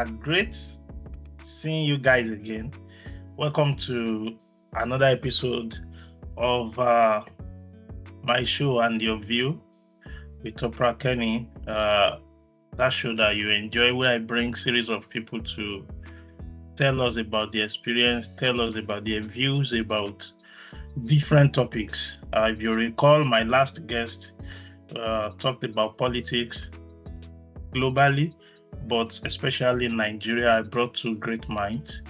Great seeing you guys again. Welcome to another episode of my show and your view with Topra Kenny. That show that you enjoy, where I bring series of people to tell us about the experience, tell us about their views about different topics. If you recall, my last guest talked about politics globally, but especially in Nigeria. I brought two great minds,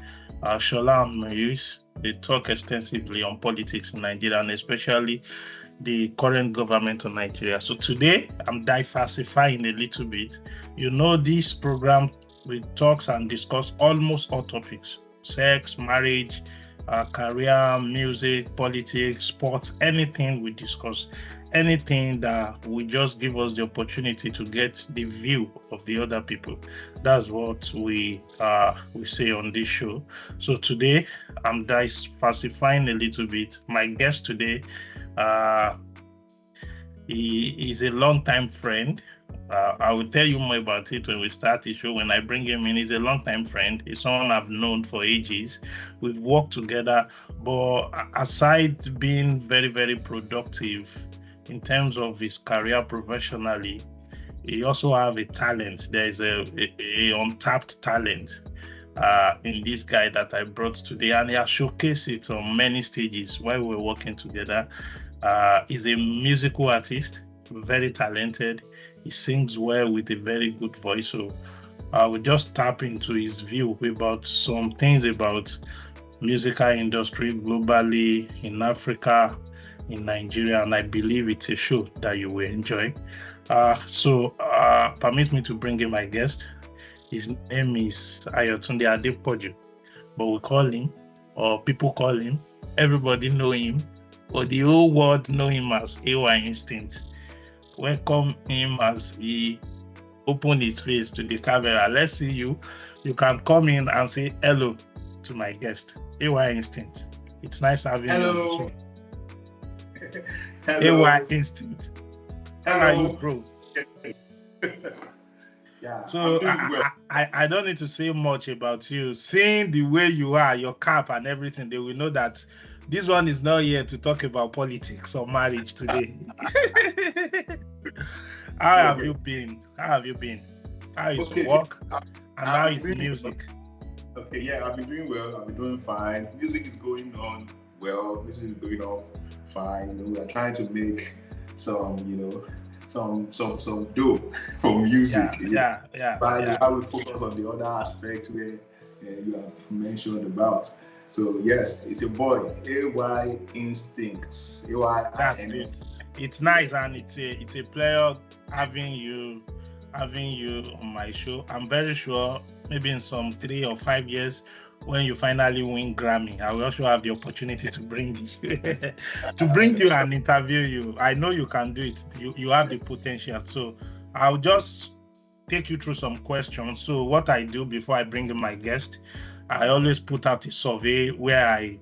Shola and Mayus. They talk extensively on politics in Nigeria and especially the current government of Nigeria. So today, I'm diversifying a little bit. You know, this program, we talks and discuss almost all topics: sex, marriage, career, music, politics, sports, anything we discuss, anything that will just give us the opportunity to get the view of the other people. That's what we say on this show. So today, I'm diversifying a little bit. My guest today, uh, he is a long-time friend. I will tell you more about it when we start the show. When I bring him in, he's a long-time friend. He's someone I've known for ages. We've worked together, but aside being very, very productive in terms of his career professionally, he also have a talent. There is a untapped talent in this guy that I brought today, and he has showcased it on many stages while we're working together. He's a musical artist, very talented. He sings well with a very good voice. So I will just tap into his view about some things about musical industry globally, in Africa, in Nigeria, and I believe it's a show that you will enjoy. So permit me to bring in my guest. His name is Ayotunde Adepoju, but we call him, or people call him, everybody know him, or the whole world know him as AY Instinct. Welcome him as he opened his face to the camera. Let's see you. You can come in and say hello to my guest, AY Instinct. It's nice having you on the show. Hello. AY Instinct. How are you, bro? Yeah. So I don't need to say much about you. Seeing the way you are, your cap and everything, they will know that this one is not here to talk about politics or marriage today. How have you been? How is work? And how is music? Okay, yeah, I've been doing well. I've been doing fine. Music is going on well. Music is going on fine. We are trying to make some dough from music. Yeah. But I will focus on the other aspect where you have mentioned about. So yes, it's a boy, AY Instincts. That's good. It's nice, and it's a pleasure having you on my show. I'm very sure maybe in some 3 or 5 years, when you finally win Grammy, I will also have the opportunity to bring you and interview you. I know you can do it. You have the potential. So I'll just take you through some questions. So what I do before I bring in my guest, I always put out a survey where I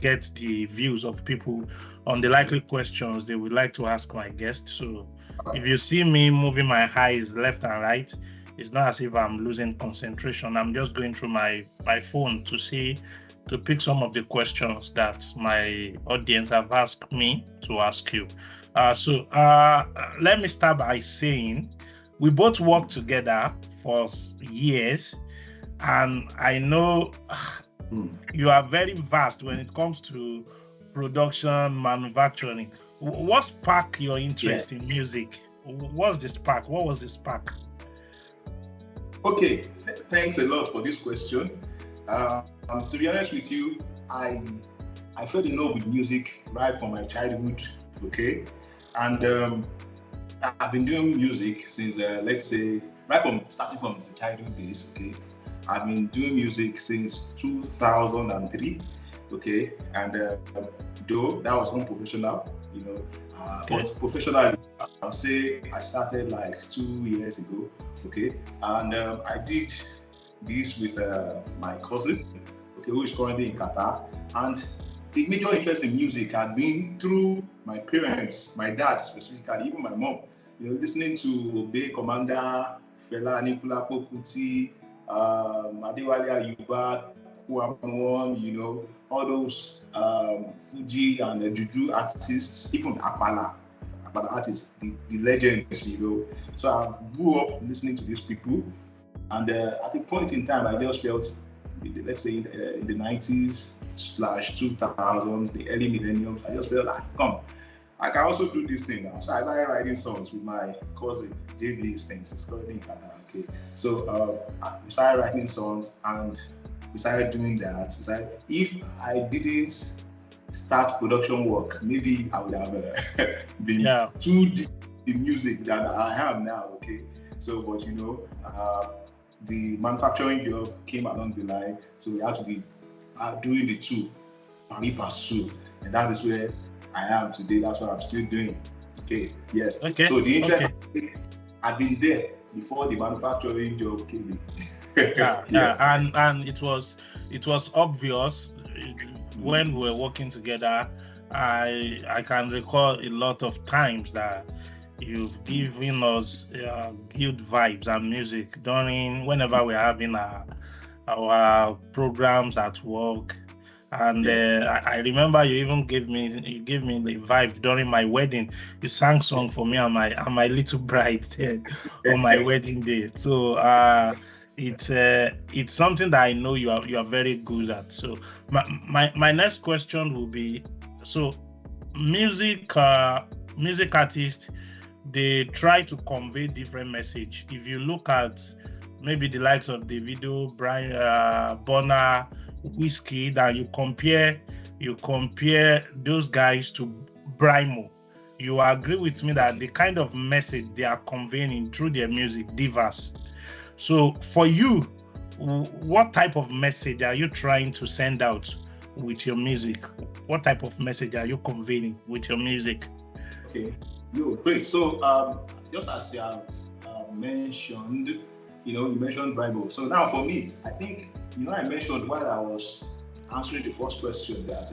get the views of people on the likely questions they would like to ask my guest. So if you see me moving my eyes left and right, it's not as if I'm losing concentration. I'm just going through my phone to pick some of the questions that my audience have asked me to ask you. So let me start by saying we both worked together for years, and I know you are very vast when it comes to production, manufacturing. What sparked your interest in music? What's the spark? What was the spark? Okay, thanks a lot for this question. To be honest with you, I fell in love with music right from my childhood. Okay, and I've been doing music since let's say starting from childhood days. Okay, I've been doing music since 2003. Okay, and though that was unprofessional, but professionally, I'll say I started like 2 years ago. Okay, and I did this with my cousin, okay, who is currently in Qatar, and the major interest in music had been through my parents, my dad specifically, even my mom. Listening to Obey Commander, Fela Anikulapo Kuti, Adewale Ayuba, One, all those Fuji and Juju artists, even Apala artists, the legends, So I grew up listening to these people, and at a point in time, I just felt, let's say in the 90s slash 2000, the early millenniums, I just felt like, come, I can also do this thing now. So I started writing songs with my cousin, JV Things. It's called okay. So we started writing songs and we started doing that. If I didn't start production work, maybe I would have been too deep in music than I am now. Okay. So, but the manufacturing job came along the line, so we had to be doing the two, pari passu, and that is where I am today. That's what I'm still doing. Okay. Yes. Okay. So the interest had been there before the manufacturing job came in. And it was obvious when we were working together. I can recall a lot of times that you've given us good vibes and music whenever we're having our programs at work. And I remember you even gave me the vibe during my wedding. You sang song for me and my little bride on my wedding day. So it's something that I know you are very good at. So my next question will be, so music artists, they try to convey different message. If you look at maybe the likes of Davido, Brian, Bonner, Whiskey, that you compare those guys to Brymo, you agree with me that the kind of message they are conveying through their music differs. So for you, what type of message are you trying to send out with your music? What type of message are you conveying with your music? Okay, great. So just as you have mentioned, you mentioned Bible. So now for me, I think, I mentioned while I was answering the first question that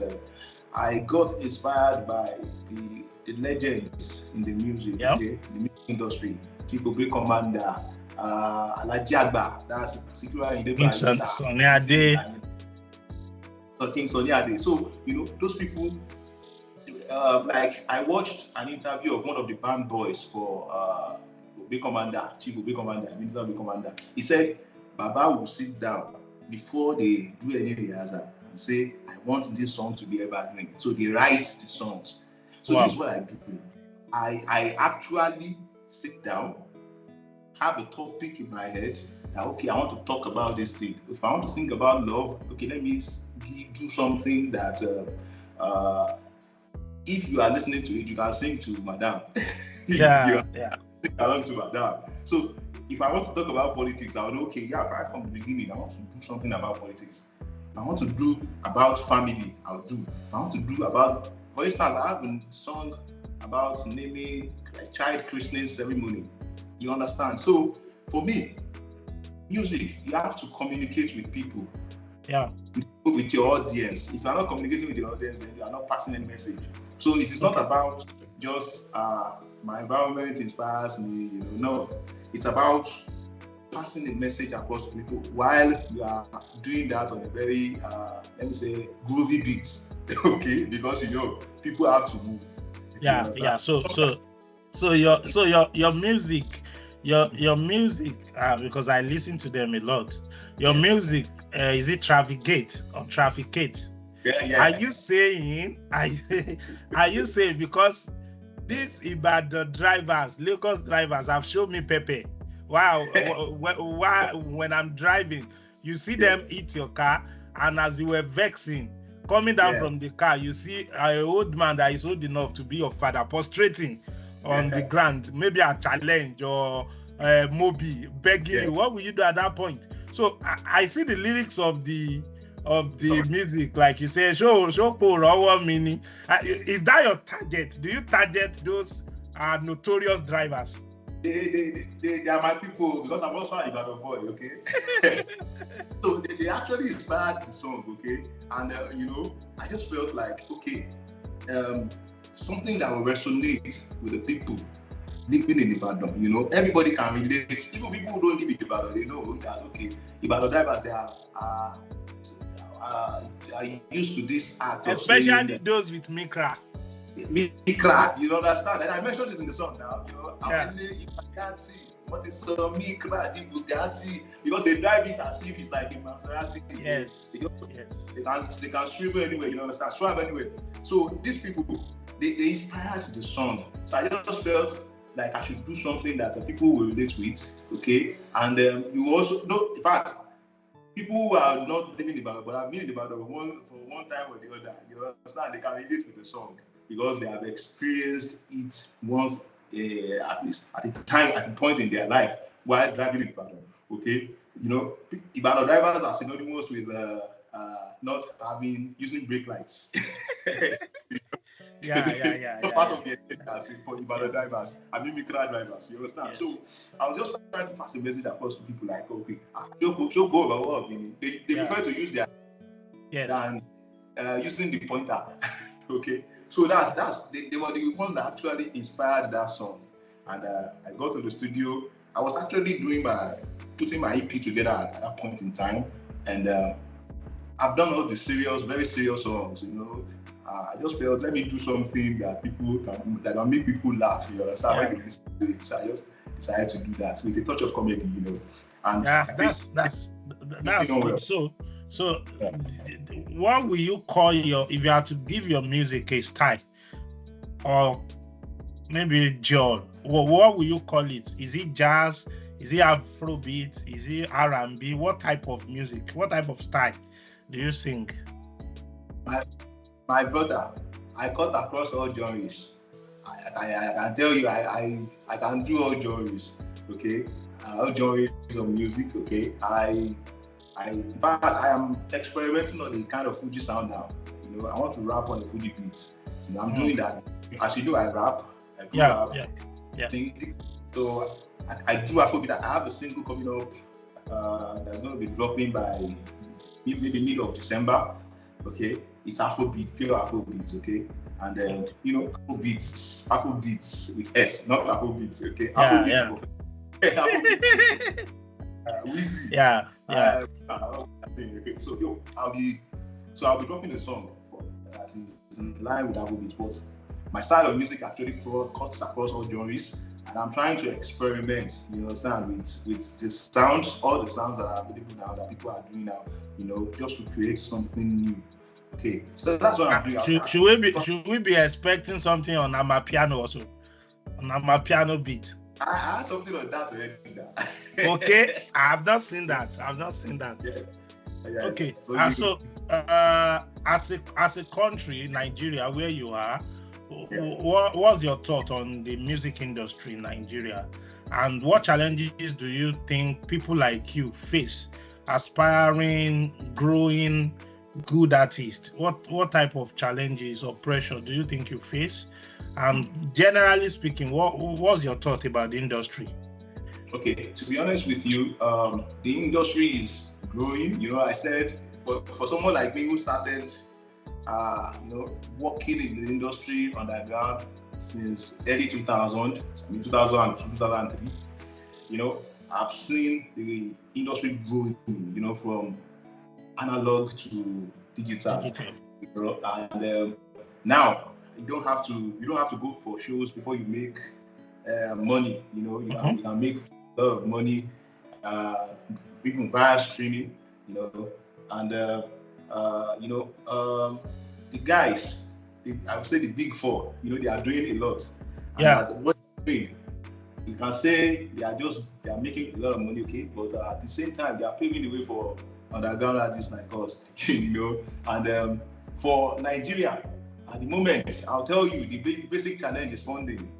I got inspired by the legends in the music, okay, the music industry. King Obi Commander, Alhaji Agba, that's particularly in King Sunny Ade. King Sunny Ade. So, those people, like I watched an interview of one of the band boys for Chief Obi Commander, Minister Obi Commander. He said, Baba will sit down before they do any rehearsal and say, I want this song to be evergreen. So they write the songs. So This is what I do. I actually sit down, have a topic in my head that, okay, I want to talk about this thing. If I want to think about love, okay, let me do something that if you are listening to it, you can sing to Madame. Yeah. Sing along to Madame. So if I want to talk about politics, I would right from the beginning, I want to do something about politics. If I want to do about family, I'll do. If I want to do about, for instance, I have a song about naming a child christening ceremony. You understand? So for me, music, you have to communicate with people. Yeah. With your audience. If you are not communicating with your audience, then you are not passing any message. So it is not about just my environment inspires me, no. It's about passing the message across to people while you are doing that on a very, let me say, groovy beat. Okay, because people have to move. Yeah. So your music, because I listen to them a lot. Your music, is it Trafficate or Trafficate? Yeah. Are you saying? Are you saying because these Ibadan drivers, Lagos drivers have shown me Pepe? Wow. When I'm driving, you see them hit your car, and as you were vexing, coming down from the car, you see an old man that is old enough to be your father prostrating on the ground, maybe a challenge or Moby begging you. What will you do at that point? So I see the lyrics of the music, like you say, show meaning. Is that your target? Do you target those notorious drivers? They are my people, because I'm also an Ibadan boy, okay? So they actually inspired the song, okay? And I just felt like, okay, something that will resonate with the people. living in Ibadan, you know, everybody can relate. Even people who don't live in Ibadan, they know that, okay, Ibadan drivers, they are used to this act. Especially those with Micra. Micra, you understand? And I mentioned it in the song now, you know, Bugatti, what is Micra, the Bugatti, because they drive it as if it's like a Maserati. Yes. They can swim anywhere, you understand? Swim anywhere. So these people, they inspired the song. So I just felt like I should do something that people will relate with, okay? And you also know, in fact, people who are not living in Ibadan, but have been in Ibadan for one time or the other, you understand? They can relate with the song because they have experienced it once, at least at the point in their life while driving in Ibadan, okay? You know, Ibadan drivers are synonymous with not using brake lights. Part of the agenda for Ibadan drivers, Micra drivers, you understand? Yes. So I was just trying to pass a message across to people like, okay, she'll go over what they prefer to use their than using the pointer. Okay, so they were the ones that actually inspired that song. And I got to the studio. I was actually putting my EP together at that point in time, and I've done all the very serious songs, you know. I just felt, let me do something that can make people laugh, you understand? When you listen to it, so I just decided to do that with a touch of comedy, you know. And that's good. So what will you call if you had to give your music a style, or maybe genre, what will you call it? Is it jazz? Is it Afrobeat? Is it R&B? What type of music? What type of style do you sing? My brother, I cut across all genres. I can tell you, I can do all genres, okay? All genres of music, okay? In fact, I am experimenting on the kind of Fuji sound now. You know, I want to rap on the Fuji beat. You know, I'm doing that. As you know, I rap. So I do Afrobeat. I have a single coming up that's going to be dropping by maybe middle of December. Okay, it's Afrobeat, pure Afrobeat. Okay, and then you know, Afrobeats with S, not Afrobeat. Okay, Afrobeat. Afrobeat. Wheezy. I'll be dropping a song that is in line with Afrobeat, but my style of music actually cuts across all genres, and I'm trying to experiment, you understand, with the sounds, all the sounds that are available now, that people are doing now, you know, just to create something new. Okay, so that's what I'm doing. Should we be expecting something on Amapiano also? On Amapiano beat? I had something on that already. Okay, I've not seen that. Yeah. Okay, so as a country, Nigeria, where you are, what's your thought on the music industry in Nigeria, and what challenges do you think people like you face, aspiring, growing, good artists? What type of challenges or pressure do you think you face? And generally speaking, what's your thought about the industry? Okay, to be honest with you, the industry is growing. You know, I said, for someone like me who started, working in the industry underground since early 2000, 2002, 2003, you know, I've seen the industry growing, you know, from analog to digital. You know, and now you don't have to go for shows before you make money. You know, you can make a lot of money even via streaming. You know, and the guys, I would say the big four, you know, they are doing a lot. And what they're doing, you can say they are making a lot of money, okay, but at the same time they are paving the way for underground artists like us, you know. And for Nigeria, at the moment, I'll tell you, the basic challenge is funding.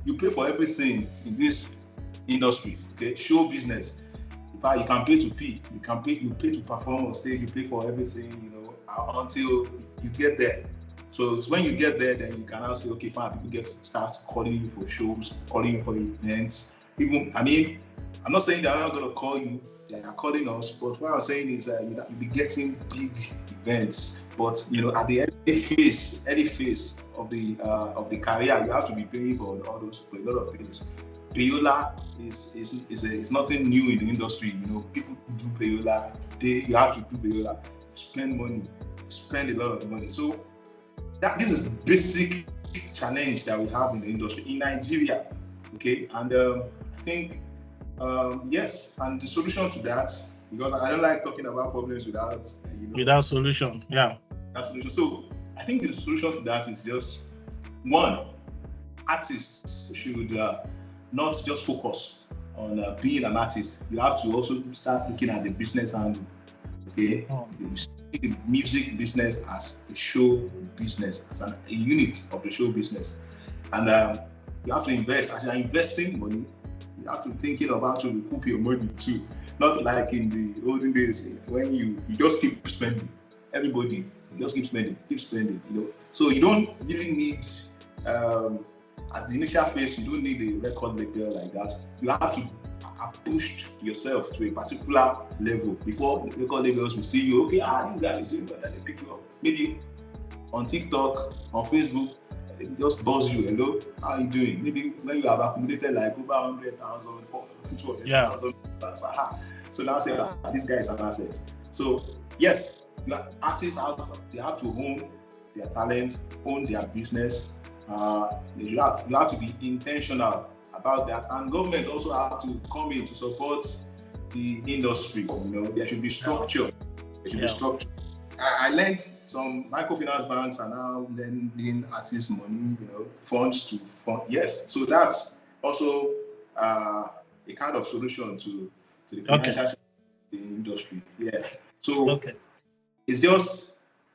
You pay for everything in this industry, okay? Show business. In fact, you can pay to pee. You pay to perform on stage. You pay for everything, you know, until you get there. So it's when you get there, then you can now say, okay, fine. People start calling you for shows, calling you for events. I'm not saying they're not going to call you. they are calling us. But what I'm saying is, you'll be getting big events. But at the early phase of the career, you have to be paying for all those, for a lot of things. Payola is nothing new in the industry. People do payola. You have to do payola. Spend money, spend a lot of money. So this is the basic challenge that we have in the industry in Nigeria. Okay, and I think yes, and the solution to that, because I don't like talking about problems without solution. Yeah, that solution. So I think the solution to that is just one: artists should not just focus on being an artist. You have to also start looking at the business angle. Okay, you see the music business as a show business, as a unit of the show business, and you have to invest. As you're investing money, you have to be thinking about how to recoup your money too. Not like in the olden days when you just keep spending. Everybody just keep spending. So you don't really need at the initial phase, you don't need a record label like that. You have to push yourself to a particular level before the record labels will see you. Okay, this guy is doing better. They pick you up. Maybe on TikTok, on Facebook, they just buzz you. Hello, how are you doing? Maybe when you have accumulated like over 100,000, 200,000. So now say, this guy is an asset. So yes, artists they have to own their talent, own their business. You have to be intentional about that, and government also have to come in to support the industry. There should be structure. I learned some microfinance banks are now lending artists money, funds to fund. Yes, so that's also a kind of solution to the financial industry. Yeah. So it's just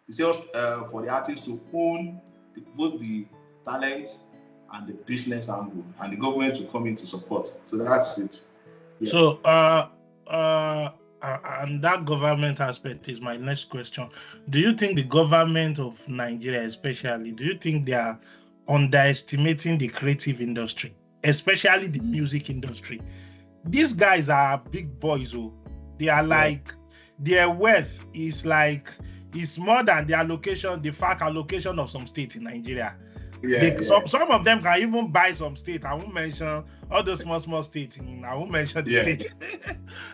for the artists to own both the talent and the business angle, and the government to come in to support. So that's it. Yeah. So and that government aspect is my next question. Do you think the government of Nigeria especially, do you think they are underestimating the creative industry, especially the music industry? These guys are big boys. They are like, their wealth is more than the allocation, the FAC allocation of some states in Nigeria. Some of them can even buy some state. I won't mention all those small states. I won't mention the state.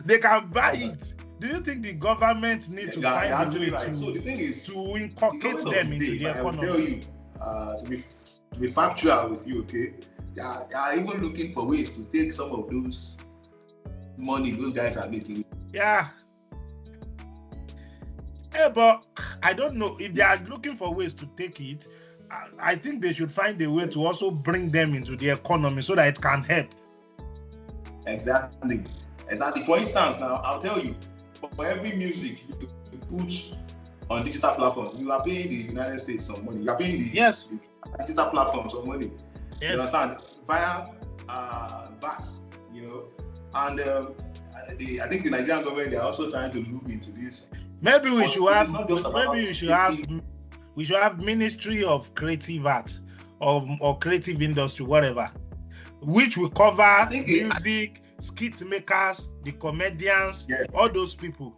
They can buy it. Do you think the government need to find a way to inculcate them into the economy? I will tell you, to be factual with you, okay? They are even looking for ways to take some of those money those guys are making. Yeah. But I don't know if they are looking for ways to take it. I think they should find a way to also bring them into the economy so that it can help. Exactly. For instance, now I'll tell you, for every music you put on digital platforms, you are paying the United States some money. You are paying the digital platforms some money. Yes. You understand? Via VAT, and I think the Nigerian government, they are also trying to look into this. Maybe we should have Ministry of Creative Art or Creative Industry, whatever, which will cover music, skit makers, the comedians, all those people.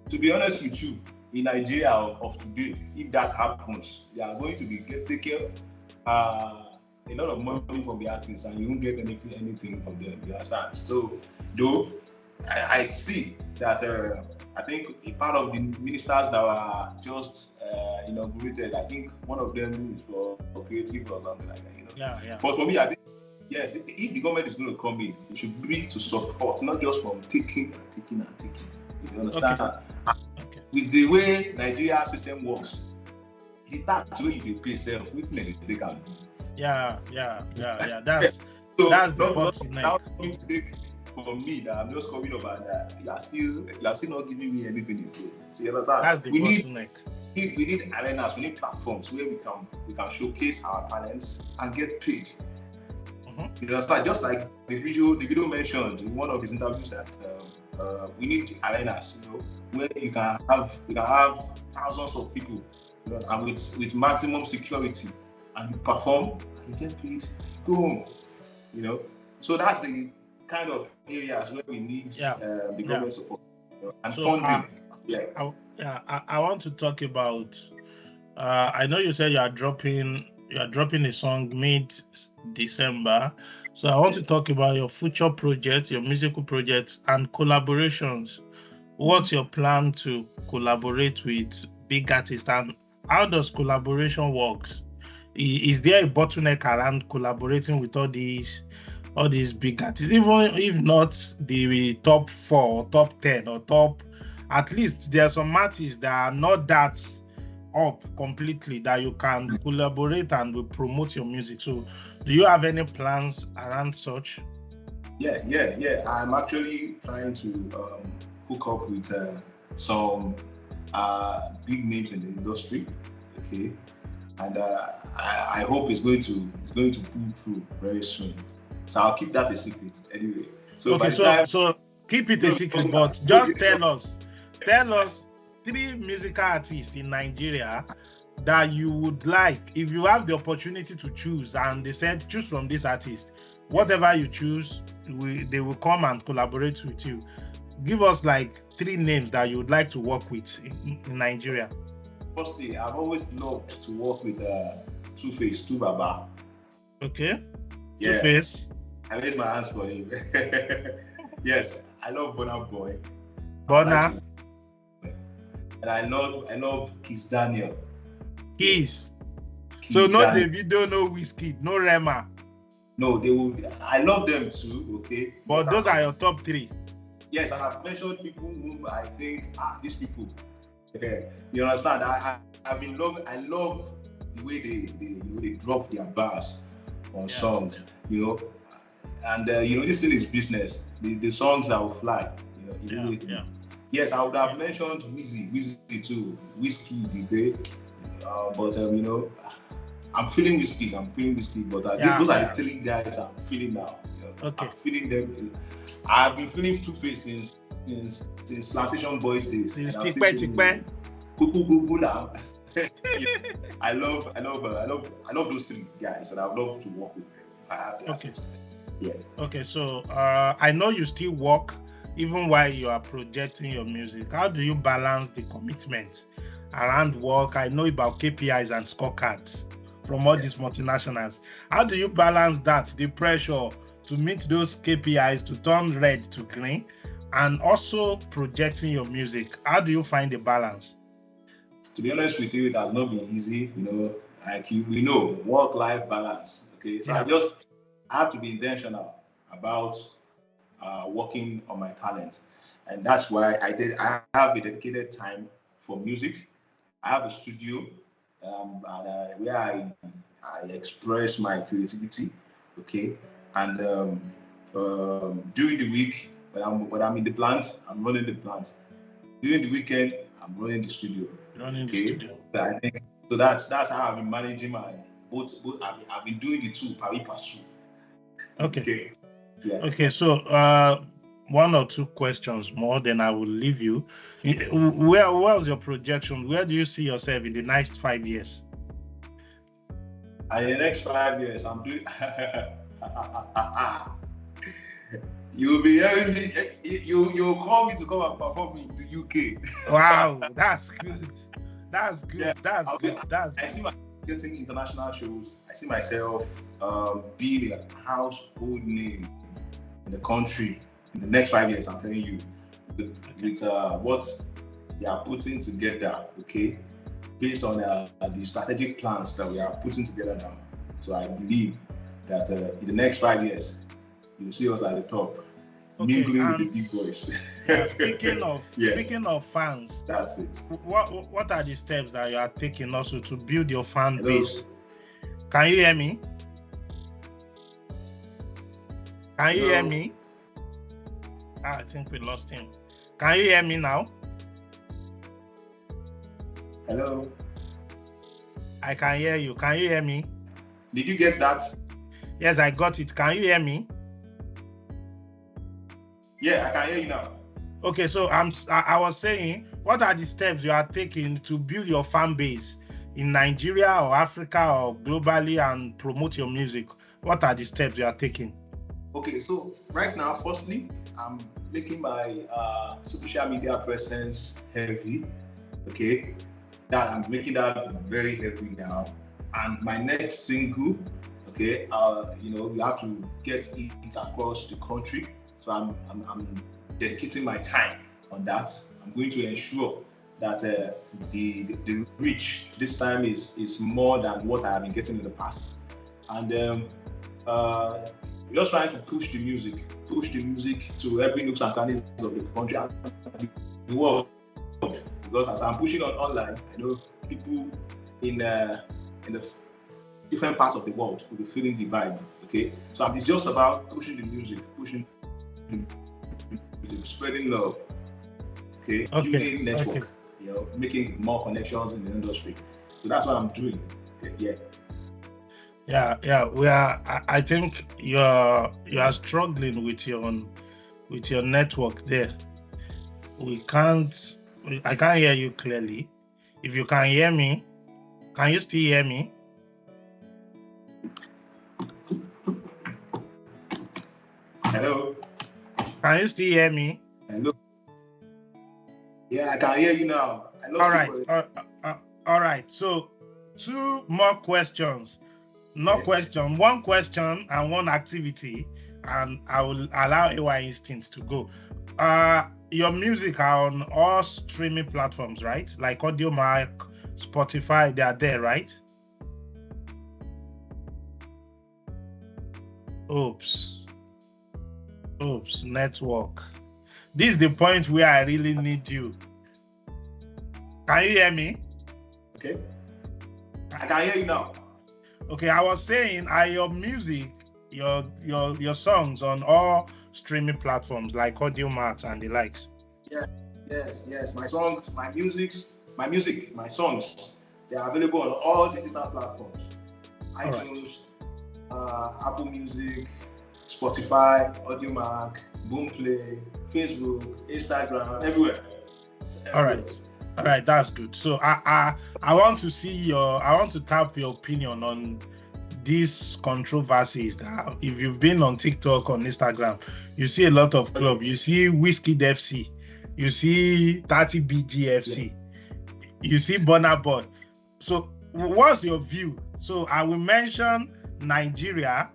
To be honest with you, in Nigeria of today, if that happens, they are going to be taking a lot of money from the artists, and you won't get anything from them. You understand? So, though I see that I think a part of the ministers that were just inaugurated, I think one of them is for creative or something like that. Yeah. But for me, I think yes, if the government is going to come in, it should be to support, not just from taking. You understand? Okay. With the way Nigeria system works, the tax way you pay self, which they can do. Yeah. That's the bottleneck. For me, that I'm just coming up and you are still not giving me anything you do. So you understand? That's the bottleneck. We need arenas, we need platforms where we can showcase our talents and get paid. You understand? Just like the video mentioned in one of his interviews that we need arenas, where you can have thousands of people, and with maximum security, and you perform and you get paid. Go home, So that's kind of areas where we need the Yeah. government support and So funding. I want to talk about. I know you said you are dropping a song mid-December. So I want to talk about your future projects, your musical projects, and collaborations. What's your plan to collaborate with big artists, and how does collaboration works? Is there a bottleneck around collaborating with all these big artists, even if not the top 4 or top 10 or top, at least there are some artists that are not that up completely that you can collaborate and will promote your music. So do you have any plans around such? Yeah. I'm actually trying to hook up with some big names in the industry. Okay. And I hope it's going to pull through very soon. So I'll keep that a secret anyway. So okay, so keep it a secret, but just tell us 3 musical artists in Nigeria that you would like, if you have the opportunity to choose, and they said choose from this artist, whatever you choose, they will come and collaborate with you. Give us like 3 names that you would like to work with in Nigeria. Firstly, I've always loved to work with Two-Face, Tubaba. Okay. Yeah. Two-Face. I raise my hands for him. Yes, I love Burna Boy. Burna. And I love Kiss Daniel. Kiss. So no Davido, no Wizkid, no Rema. No, I love them too, okay? But those are your top 3. Yes, I have mentioned people whom I think, these people. Okay, you understand? I love the way they drop their bars on songs, and this thing is business. The songs that will fly, Yes, I would have mentioned Wizzy too, Wizkid, but I'm feeling Wizkid, but those are the 3 guys I'm feeling now. Okay. I'm feeling them. I've been feeling Two-Face since Plantation Boys days. Since Tikpe. I love those 3 guys, and I'd love to work with them if I have the access. Yeah. Okay, so I know you still work even while you are projecting your music. How do you balance the commitment around work? I know about KPIs and scorecards from all these multinationals. How do you balance that, the pressure to meet those KPIs, to turn red to green, and also projecting your music? How do you find the balance? To be honest with you, it has not been easy, work-life balance. Okay, so I have to be intentional about working on my talent, and that's why I have a dedicated time for music. I have a studio where I express my creativity. Okay, and during the week when I'm in the plant, I'm running the plant. During the weekend, I'm running the studio. The studio. So I think that's how I've been managing my both. I've been doing the 2 pari passu. Okay. Yeah. Okay. So 1 or 2 questions more, then I will leave you. Where was your projection? Where do you see yourself in the next 5 years? In the next 5 years, I'm doing. You'll be hearing me. You call me to come and perform in the UK. Wow, that's good. That's good. Yeah, that's good. I see myself getting international shows. I see myself being a household name in the country in the next 5 years. I'm telling you, with what they are putting together. Okay, based on the strategic plans that we are putting together now. So I believe that in the next 5 years, you'll see us at the top, mingling with the big boys. Speaking of fans, that's it. What are the steps that you are taking also to build your fan base? Can you hear me? Can you hear me? I think we lost him. Can you hear me now? Hello. I can hear you. Can you hear me? Did you get that? Yes, I got it. Can you hear me? Yeah, I can hear you now. Okay, so I was saying, what are the steps you are taking to build your fan base in Nigeria or Africa or globally and promote your music? What are the steps you are taking? Okay, so right now, firstly, I'm making my social media presence heavy. Okay, that I'm making that very heavy now. And my next single, okay, we have to get it across the country. So I'm dedicating my time on that. I'm going to ensure that the reach this time is more than what I have been getting in the past. And just trying to push the music to every nooks and crannies of the country and the world. Because as I'm pushing online, I know people in the different parts of the world will be feeling the vibe. Okay, so it's just about pushing the music, spreading love. Okay, building network. Okay. Making more connections in the industry. So that's what I'm doing. Okay, Yeah. We are. I think you are struggling with your network there. I can't hear you clearly. If you can hear me, can you still hear me? Hello. Can you still hear me? Hello. Yeah, I can hear you now. All right. So 2 more questions. One question and one activity, and I will allow AY Instinct to go. Your music are on all streaming platforms, right? Like Audiomack, Spotify, they are there, right? Oops, network. This is the point where I really need you. Can you hear me? Okay. I can hear you now. Okay, I was saying, are your music, your songs on all streaming platforms like Audiomack and the likes? Yeah, yes. My songs, my songs, they are available on all digital platforms. iTunes, Apple Music, Spotify, Audiomack, Boomplay, Facebook, Instagram, everywhere. All right, that's good. So I want to tap your opinion on these controversies. That if you've been on TikTok, on Instagram, you see a lot of club. You see Wizkid FC, you see 30BG FC, you see Burna Boy. So what's your view? So I will mention Nigeria,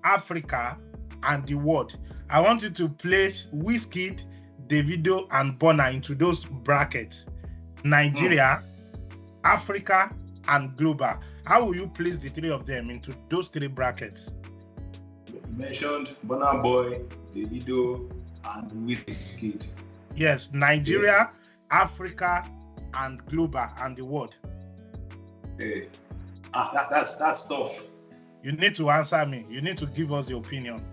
Africa, and the world. I want you to place Wizkid, Davido, and Burna into those brackets. Nigeria, Africa, and global. How will you place the 3 of them into those 3 brackets? You mentioned Burna Boy, Davido, and Wizkid. Yes, Nigeria, Africa, and global, and the world. Hey. That's tough. You need to answer me. You need to give us your opinion.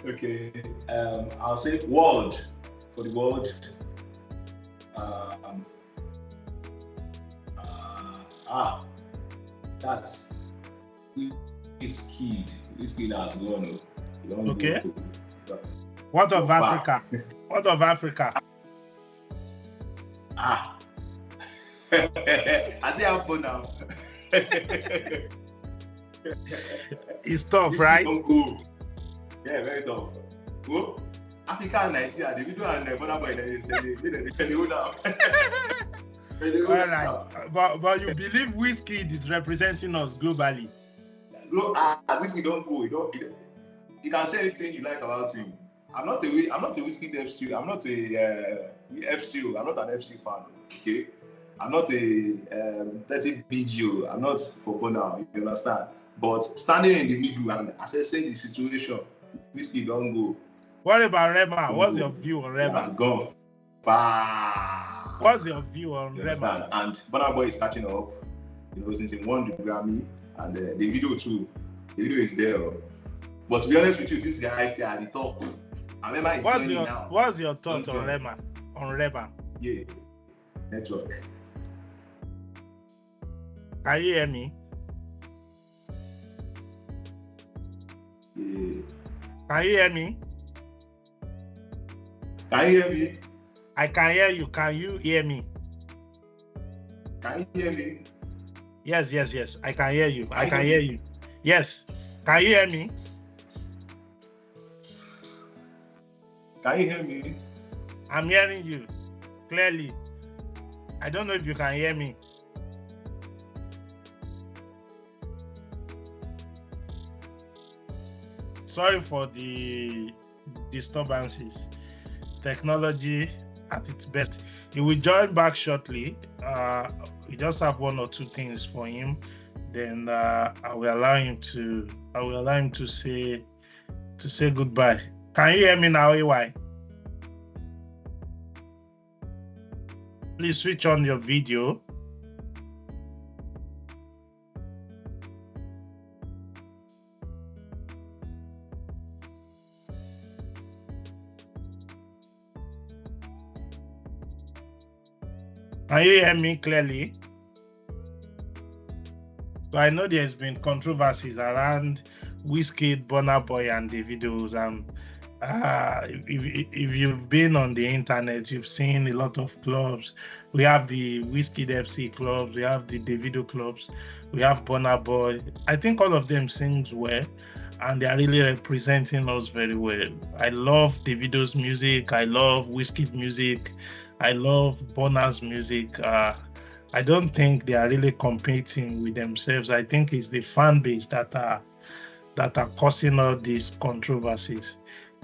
Okay. I'll say world. For the world. That's Wizkid. Wizkid has gone. Okay. What of Africa? What of Africa? I see how fun now. It's tough, right? Go. Yeah, very tough. Go. Africa and Nigeria, the video and Burna Boy, they hold down. All right, but you believe Wizkid is representing us globally? Wizkid don't go. You can say anything you like about him. I'm not a Wizkid FC. I'm not a FC. I'm not an FC fan. Okay, I'm not a 30BG. I'm not for Burna. You understand? But standing in the middle and assessing the situation, Wizkid don't go. What about Rema? What's your view on Rema? Has gone far. What's your view on Rema? And Burna Boy is catching up. Since he won the Grammy, and the video too. The video is there. But to be honest with you, these guys, they are the top. And Rema is joining now. What's your thought on Rema? Yeah, network. Can you hear me? Yeah. Can you hear me? Can you hear me? I can hear you. Can you hear me? Can you hear me? Yes. I can hear you. I can hear you. Yes. Can you hear me? Can you hear me? I'm hearing you clearly. I don't know if you can hear me. Sorry for the disturbances. Technology at its best. He will join back shortly. We just have one or two things for him. Then I will allow him to say goodbye. Can you hear me now, AY? Please switch on your video. Can you hear me clearly? So I know there's been controversies around Wizkid, Burna Boy, and Davido's. If you've been on the internet, you've seen a lot of clubs. We have the Wizkid FC clubs, we have the Davido clubs, we have Burna Boy. I think all of them sings well, and they are really representing us very well. I love Davido's music. I love Wizkid music. I love Burna's music. I don't think they are really competing with themselves. I think it's the fan base that are causing all these controversies.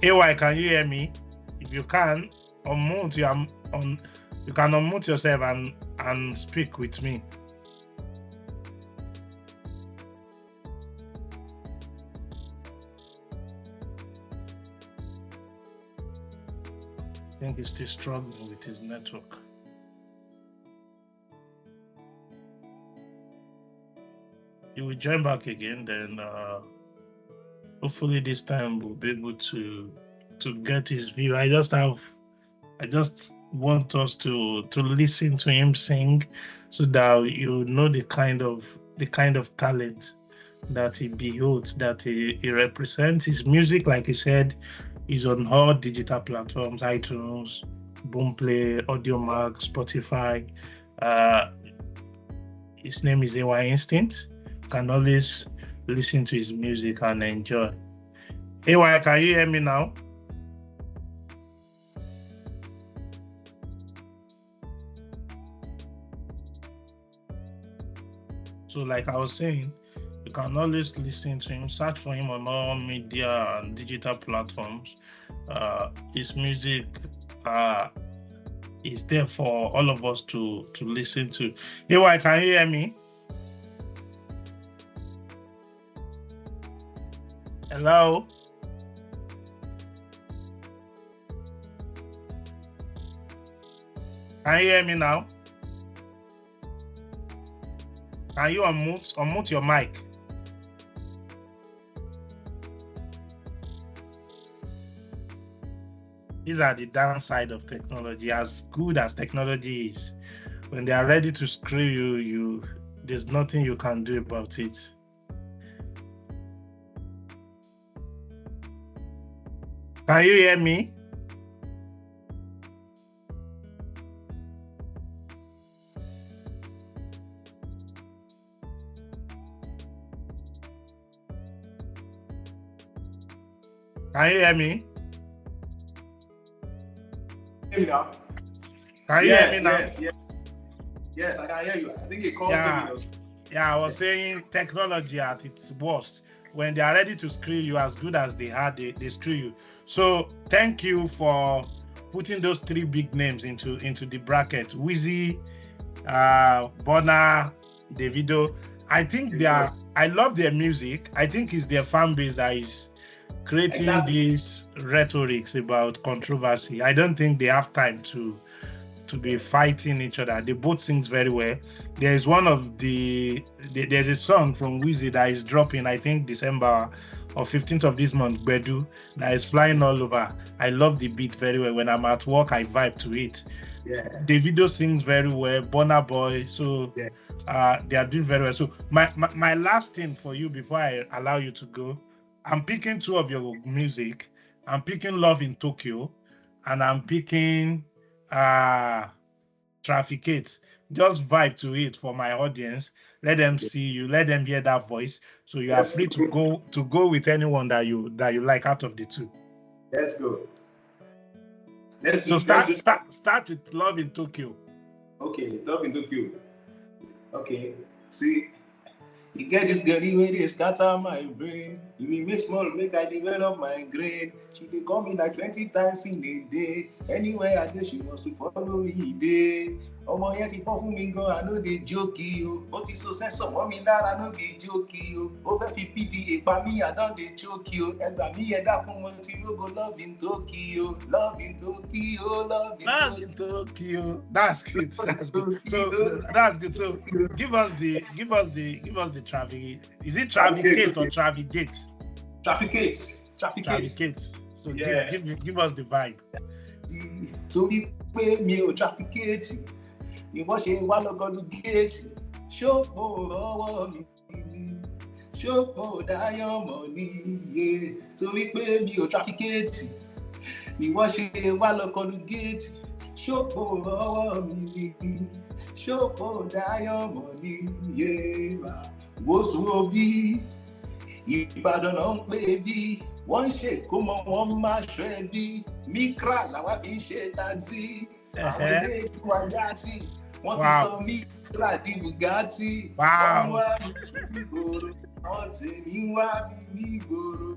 AY, can you hear me? If you can, unmute you can unmute yourself and speak with me. I think he's still struggling with his network. He will join back again, then hopefully this time we'll be able to get his view. I just want us to listen to him sing, so that you know the kind of talent that he beholds, that he represents. His music, like he said, is on all digital platforms: iTunes, Boomplay, Audiomack, Spotify. His name is AY Instinct. You can always listen to his music and enjoy. AY, can you hear me now? So like I was saying, you can always listen to him, search for him on all media and digital platforms. His music is there for all of us to listen to. AY, can you hear me? Hello? Can you hear me now? Can you unmute your mic? These are the downside of technology. As good as technology is, when they are ready to screw you, there's nothing you can do about it. Can you hear me? Can you hear me? Hear me now? Can you hear me now? Yes, I can hear you. I think it called me. Yeah, I was saying technology at its worst. When they are ready to screw you, as good as they are, they screw you. So thank you for putting those three big names into the bracket: Wizzy, Burna, Davido. I think I love their music. I think it's their fan base that is creating these rhetorics about controversy. I don't think they have time to be fighting each other. They both sing very well. There's there's a song from Wizzy that is dropping, I think December or 15th of this month, Bedu, that is flying all over. I love the beat very well. When I'm at work, I vibe to it. Yeah. Davido sings very well, Burna Boy. So they are doing very well. So my last thing for you before I allow you to go, I'm picking two of your music. I'm picking Love in Tokyo, and I'm picking Trafficate. Just vibe to it for my audience. Let them see you. Let them hear that voice. So you are free to go with anyone that you like out of the two. Let's go. So start with Love in Tokyo. Okay, Love in Tokyo. Okay, see, you get this girl where they scatter my brain. You will make small, make I develop my grade. She dey call me like 20 times in a day. Anywhere I go, she wants to follow me day. Ọmọ yẹn ti fọ́ fún mi gan, I no dey joke o. Ó ti so sẹ́sọ̀ mọ́ mi lára, I no dey joke o. Ó fẹ́ fi PDA pa mí, I don dey choke o. Ẹgbà mi yẹn dákun mo ti lógo Love in Tokyo, Love in Tokyo, Love in Tokyo. That's good. That's good. So that's good. So give us the traffic. Is it Traficate or Trafficate? Trafficate. So give us the vibe. Torí pé mi ò trafficate, ìwọ ṣe wá lọ́gọ́dún géètì, ṣòpò ọwọ́ mi, ṣòpò dáyọ̀ mọ̀ níye. Torí pé mi ò trafficate, ìwọ ṣe wá lọ́gọ́dún géètì, ṣòpò ọwọ́ mi, ṣòpò dáyọ̀ mọ̀ níye. Wòsùn òbí, Ìbàdàn náà ń pè bí. Wọ́n ṣe kó mọ wọn máa ṣọ ẹbí. Mikra làwa fi ń ṣe taxi. Àwọn ilé ìtura yàtì. Wọ́n ti sọ Mikra di Bugatti. Wọ́n wá mi nígboro. Wọ́n tèmi wá mi nígboro.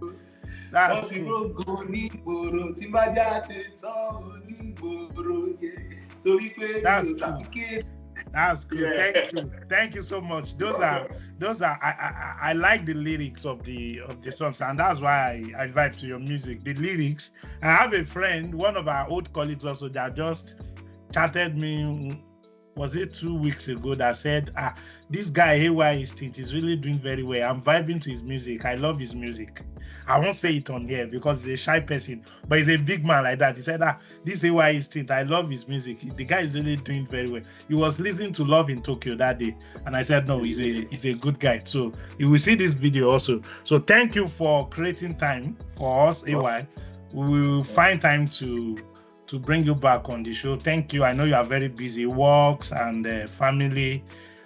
Wọ́n ti rógo nígboro. Tí bá jáde tán onígboro. Torí pé mi ò trafficate. That's good. Yeah. Thank you so much. Those are I like the lyrics of the songs, and that's why I vibe to your music. The lyrics. I have a friend, one of our old colleagues also, that just chatted me, was it 2 weeks ago, that said, this guy AY Instinct is really doing very well. I'm vibing to his music. I love his music. I won't say it on here because he's a shy person, but he's a big man like that. He said, this AY Instinct, I love his music. The guy is really doing very well. He was listening to Love in Tokyo that day, and I said, no, he's a good guy. So you will see this video also. So thank you for creating time for us, AY. We will find time to bring you back on the show. Thank you. I know you are very busy, works and family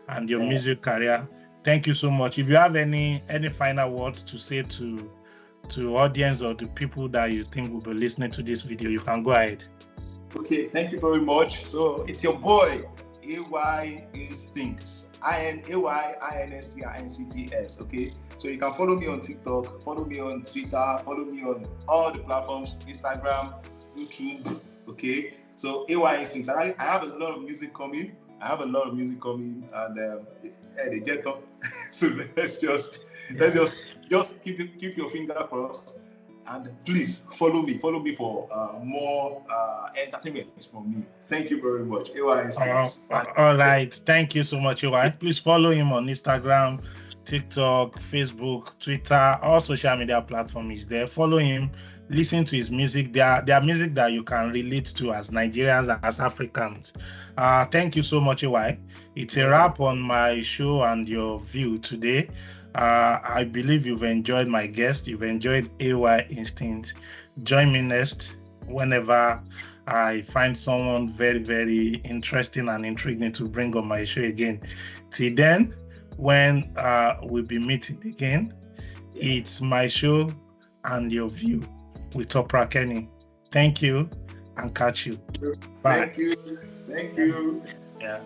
and your music career. Thank you so much. If you have any final words to say to audience or to people that you think will be listening to this video, you can go ahead. Okay, thank you very much. So it's your boy, AY Instincts. INAYINSTINCTS. Okay, so you can follow me on TikTok, follow me on Twitter, follow me on all the platforms, Instagram, YouTube. Okay, so AY Instincts. And I have a lot of music coming. And they get up. So let's just keep your finger crossed, and please follow me for more entertainment from me. Thank you very much. All right, thank you so much, AY. Please follow him on Instagram, TikTok, Facebook, Twitter, all social media platforms is there. Follow him, listen to his music. There are music that you can relate to as Nigerians, as Africans. Thank you so much, AY. It's a wrap on my show and your view today. I believe you've enjoyed my guest. You've enjoyed AY Instinct. Join me next whenever I find someone very, very interesting and intriguing to bring on my show again. Till then, when we'll be meeting again, it's my show and your view with Topra Kenny. Thank you and catch you. Bye. Thank you. Yeah.